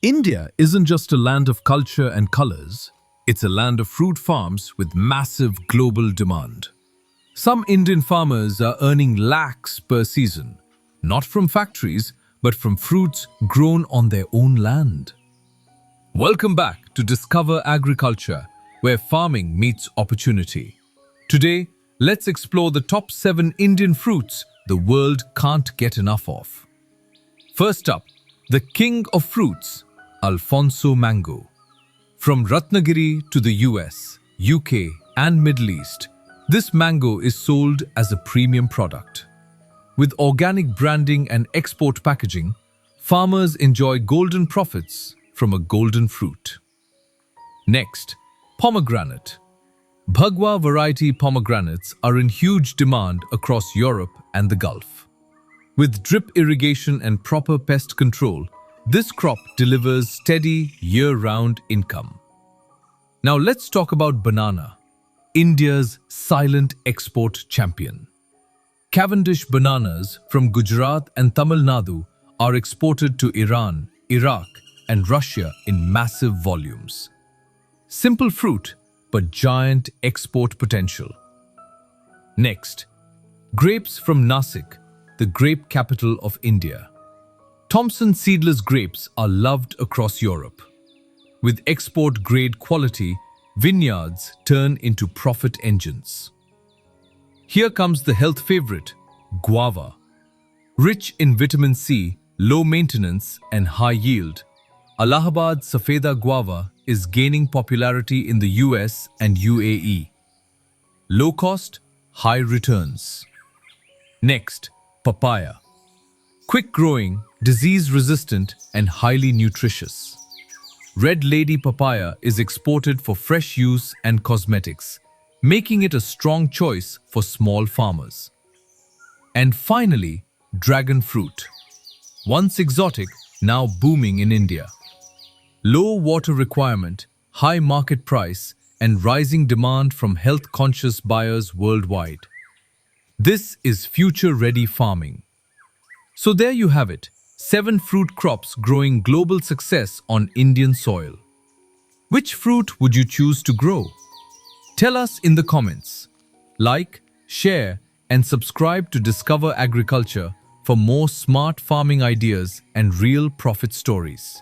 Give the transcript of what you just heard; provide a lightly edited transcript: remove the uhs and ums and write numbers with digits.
India isn't just a land of culture and colors, it's a land of fruit farms with massive global demand. Some Indian farmers are earning lakhs per season, not from factories, but from fruits grown on their own land. Welcome back to Discover Agriculture, where farming meets opportunity. Today, let's explore the top 7 Indian fruits the world can't get enough of. First up, the king of fruits, Alphonso Mango. From Ratnagiri to the US, UK, and Middle East, this mango is sold as a premium product. With organic branding and export packaging, farmers enjoy golden profits from a golden fruit. Next, pomegranate. Bhagwa variety pomegranates are in huge demand across Europe and the Gulf. With drip irrigation and proper pest control, this crop delivers steady year-round income. Now let's talk about banana, India's silent export champion. Cavendish bananas from Gujarat and Tamil Nadu are exported to Iran, Iraq, and Russia in massive volumes. Simple fruit, but giant export potential. Next, grapes from Nasik, the grape capital of India. Thompson seedless grapes are loved across Europe. With export-grade quality, vineyards turn into profit engines. Here comes the health favorite, guava. Rich in vitamin C, low maintenance, and high yield, Allahabad Safeda guava is gaining popularity in the US and UAE. Low cost, high returns. Next, papaya. Quick growing, disease resistant, and highly nutritious. Red Lady papaya is exported for fresh use and cosmetics, making it a strong choice for small farmers. And finally, dragon fruit. Once exotic, now booming in India. Low water requirement, high market price, and rising demand from health-conscious buyers worldwide. This is future-ready farming. So there you have it, 7 fruit crops growing global success on Indian soil. Which fruit would you choose to grow? Tell us in the comments. Like, share, and subscribe to Discover Agriculture for more smart farming ideas and real profit stories.